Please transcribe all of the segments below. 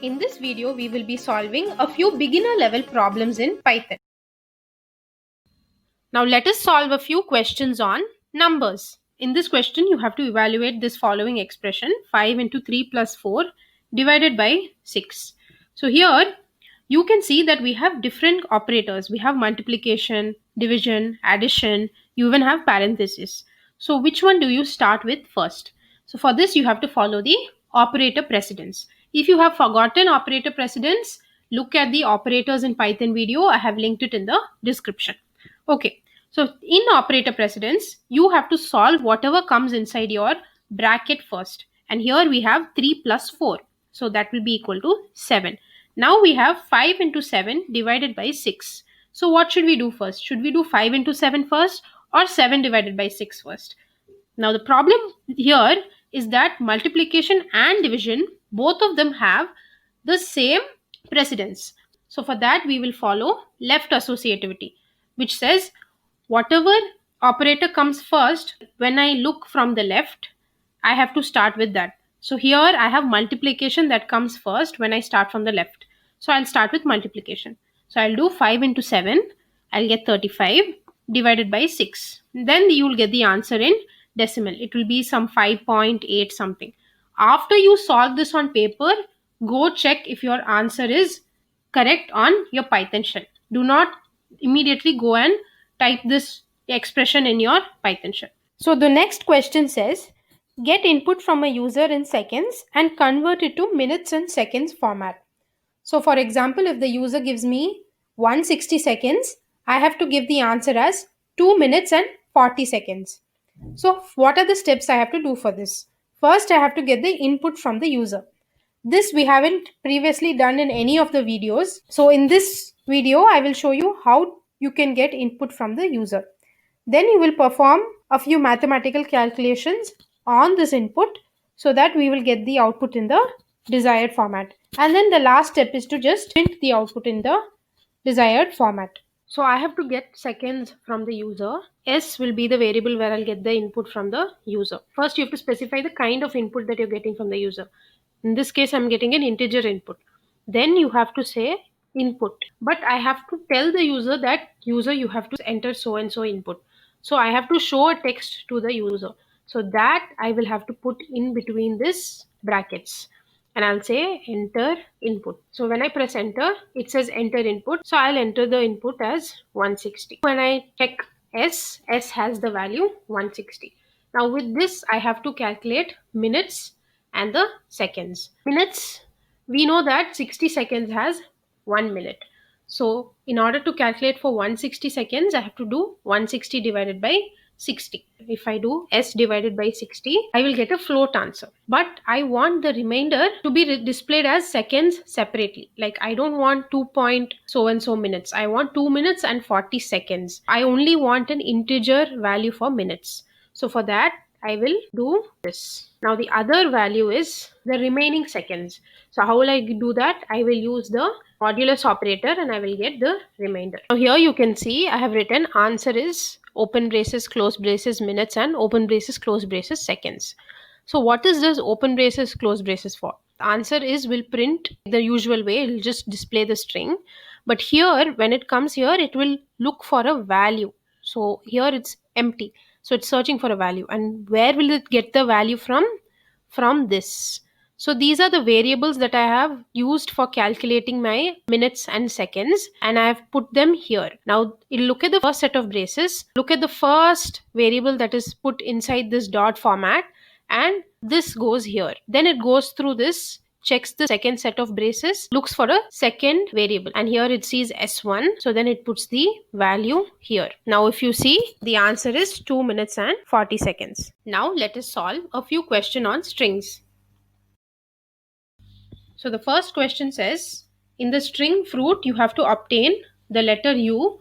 In this video, we will be solving a few beginner level problems in Python. Now let us solve a few questions on numbers. In this question, you have to evaluate this following expression: 5 into 3 plus 4 divided by 6. So here you can see that we have different operators. We have multiplication, division, addition, you even have parenthesis. So which one do you start with first? So for this you have to follow the operator precedence. If you have forgotten operator precedence, look at the operators in Python video. I have linked it in the description. Okay, so in operator precedence, you have to solve whatever comes inside your bracket first. And here we have 3 plus 4. So that will be equal to 7. Now we have 5 into 7 divided by 6. So what should we do first? Should we do 5 into 7 first or 7 divided by 6 first? Now the problem here is that multiplication and division, both of them have the same precedence. So for that we will follow left associativity, which says whatever operator comes first, when I look from the left, I have to start with that. So here I have multiplication that comes first when I start from the left. So I'll start with multiplication. So I'll do 5 into 7. I'll get 35 divided by 6. Then you will get the answer in decimal. It will be some 5.8 something. After you solve this on paper, go check if your answer is correct on your Python shell. Do not immediately go and type this expression in your Python shell. So the next question says, get input from a user in seconds and convert it to minutes and seconds format. So for example, if the user gives me 160 seconds, I have to give the answer as 2 minutes and 40 seconds. So what are the steps I have to do for this? First, I have to get the input from the user. This we haven't previously done in any of the videos. So in this video, I will show you how you can get input from the user. Then you will perform a few mathematical calculations on this input so that we will get the output in the desired format. And then the last step is to just print the output in the desired format. So I have to get seconds from the user. S will be the variable where I'll get the input from the user. First, you have to specify the kind of input that you're getting from the user. In this case, I'm getting an integer input. Then you have to say input. But I have to tell the user that user, you have to enter so and so input. So I have to show a text to the user. So that I will have to put in between this brackets. And I'll say enter input. So when I press enter, it says enter input. So I'll enter the input as 160. When I check S has the value 160. Now with this, I have to calculate minutes and the seconds. Minutes, we know that 60 seconds has 1 minute. So in order to calculate for 160 seconds, I have to do 160 divided by 60. If I do S divided by 60, I will get a float answer. But I want the remainder to be displayed as seconds separately. Like I don't want 2 point so and so minutes. I want 2 minutes and 40 seconds. I only want an integer value for minutes. So for that, I will do this. Now the other value is the remaining seconds. So how will I do that? I will use the modulus operator and I will get the remainder. Now here you can see I have written answer is open braces, close braces, minutes, and open braces, close braces, seconds. So what is this open braces, close braces for? The answer is will print the usual way. It will just display the string. But here, when it comes here, it will look for a value. So here it's empty. So it's searching for a value. And where will it get the value from? From this. So these are the variables that I have used for calculating my minutes and seconds, and I have put them here. Now it'll look at the first set of braces, look at the first variable that is put inside this dot format, and this goes here. Then it goes through this, checks the second set of braces, looks for a second variable, and here it sees S1, so then it puts the value here. Now if you see, the answer is 2 minutes and 40 seconds. Now let us solve a few questions on strings. So the first question says, in the string fruit, you have to obtain the letter U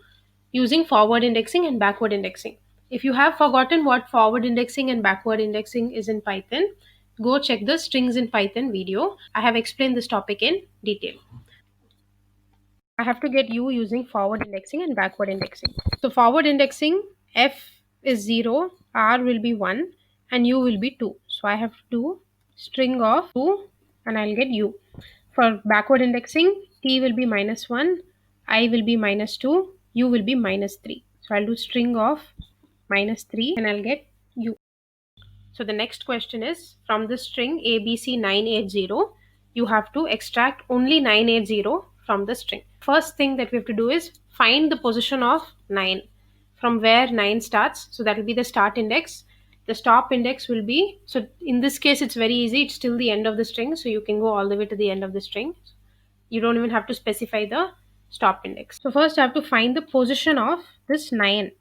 using forward indexing and backward indexing. If you have forgotten what forward indexing and backward indexing is in Python, go check the strings in Python video. I have explained this topic in detail. I have to get U using forward indexing and backward indexing. So forward indexing, F is 0, R will be 1, and U will be 2. So I have to do string of 2 and I'll get U. For backward indexing, t will be minus 1, I will be minus 2, u will be minus 3. So I'll do string of minus 3 and I'll get u. So the next question is, from the string ABC980, you have to extract only 980 from the string. First thing that we have to do is find the position of 9 from where 9 starts. So that will be the start index. The stop index will be, so in this case it's very easy, it's till the end of the string, so you can go all the way to the end of the string. You don't even have to specify the stop index. So first I have to find the position of this 9.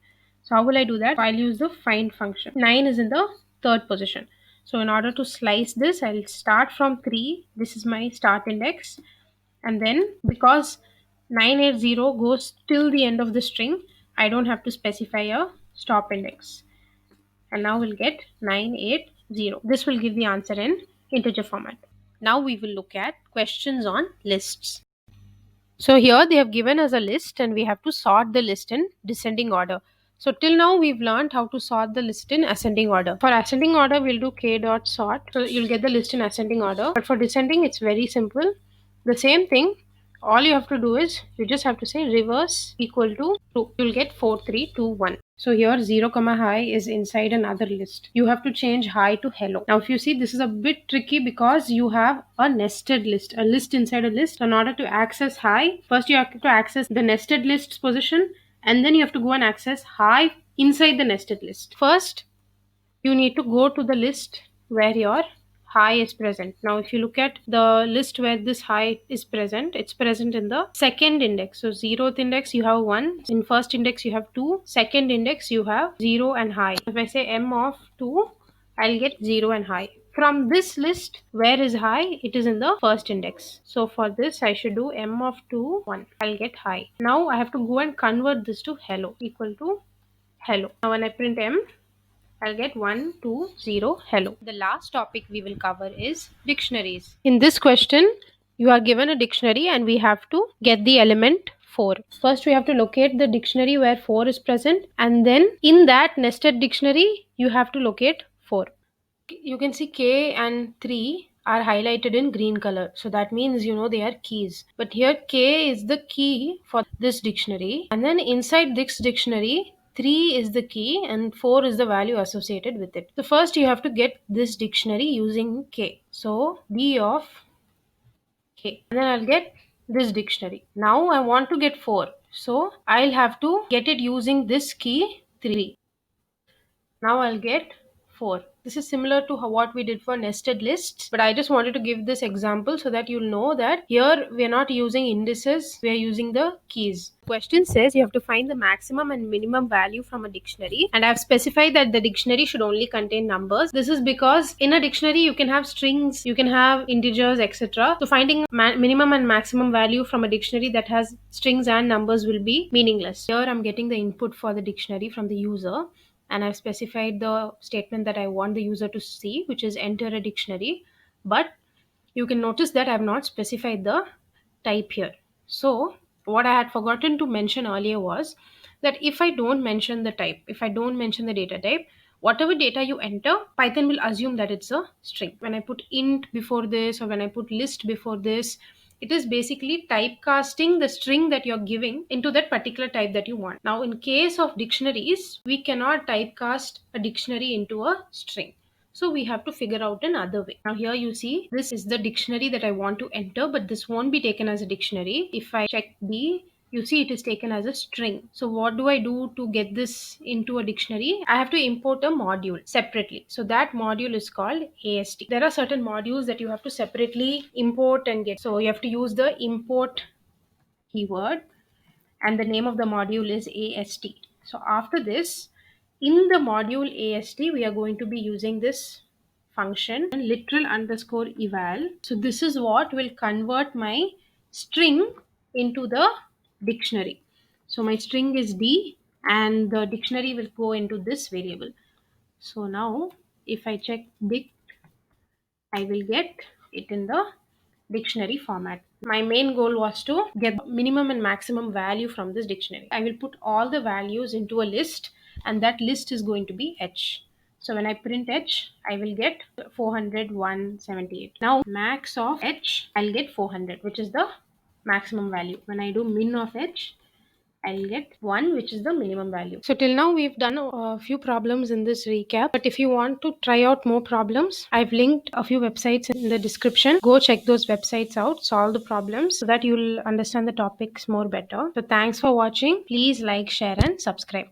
So how will I do that? I'll use the find function. 9 is in the third position. So in order to slice this, I'll start from 3. This is my start index. And then because 980 goes till the end of the string, I don't have to specify a stop index. And now we'll get 980. This will give the answer in integer format. Now we will look at questions on lists. So here they have given us a list and we have to sort the list in descending order. So till now we've learned how to sort the list in ascending order. For ascending order we'll do k dot sort. So you'll get the list in ascending order. But for descending it's very simple. The same thing. All you have to do is you just have to say reverse equal to 2. You'll get 4 3 2 1. So here 0 comma high is inside another list. You have to change high to hello. Now if you see, this is a bit tricky because you have a nested list, a list inside a list. So in order to access high, first you have to access the nested list's position and then you have to go and access high inside the nested list. First you need to go to the list where your high is present. Now if you look at the list where this high is present, it's present in the second index. So 0th index you have 1, in first index you have 2, second index you have 0 and high. If I say m of 2, I'll get 0 and high. From this list, where is high? It is in the first index. So for this I should do m of 2 1. I'll get high. Now I have to go and convert this to hello equal to hello. Now when I print m, I'll get 1, 2, 0, hello. The last topic we will cover is dictionaries. In this question, you are given a dictionary and we have to get the element 4. First, we have to locate the dictionary where 4 is present, and then in that nested dictionary, you have to locate 4. You can see K and 3 are highlighted in green color. So that means they are keys. But here K is the key for this dictionary. And then inside this dictionary, 3 is the key and 4 is the value associated with it. So first you have to get this dictionary using K. So D of K. And then I'll get this dictionary. Now I want to get 4. So I'll have to get it using this key 3. Now I'll get 4. This is similar to what we did for nested lists, but I just wanted to give this example so that you'll know that here we are not using indices, we are using the keys. Question says you have to find the maximum and minimum value from a dictionary, and I've specified that the dictionary should only contain numbers. This is because in a dictionary you can have strings, you can have integers, etc. So finding minimum and maximum value from a dictionary that has strings and numbers will be meaningless. Here I'm getting the input for the dictionary from the user, and I've specified the statement that I want the user to see, which is enter a dictionary. But you can notice that I have not specified the type here. So what I had forgotten to mention earlier was that if I don't mention the type, if I don't mention the data type, whatever data you enter, Python will assume that it's a string. When I put int before this or when I put list before this, it is basically typecasting the string that you're giving into that particular type that you want. Now, in case of dictionaries, we cannot typecast a dictionary into a string. So we have to figure out another way. Now here you see, this is the dictionary that I want to enter, but this won't be taken as a dictionary. If I check B, you see it is taken as a string. So what do I do to get this into a dictionary? I have to import a module separately. So that module is called AST. There are certain modules that you have to separately import and get. So you have to use the import keyword and the name of the module is AST. So after this, in the module AST, we are going to be using this function literal underscore eval. So this is what will convert my string into the dictionary. So my string is D and the dictionary will go into this variable. So now if I check dict, I will get it in the dictionary format. My main goal was to get minimum and maximum value from this dictionary. I will put all the values into a list and that list is going to be H. So when I print h, I will get 400, 178. Now max of h, I'll get 400, which is the maximum value. When I do min of h, I'll get 1, which is the minimum value. So till now we've done a few problems in this recap. But if you want to try out more problems, I've linked a few websites in the description. Go check those websites out, solve the problems so that you'll understand the topics more better. So thanks for watching. Please like, share and subscribe.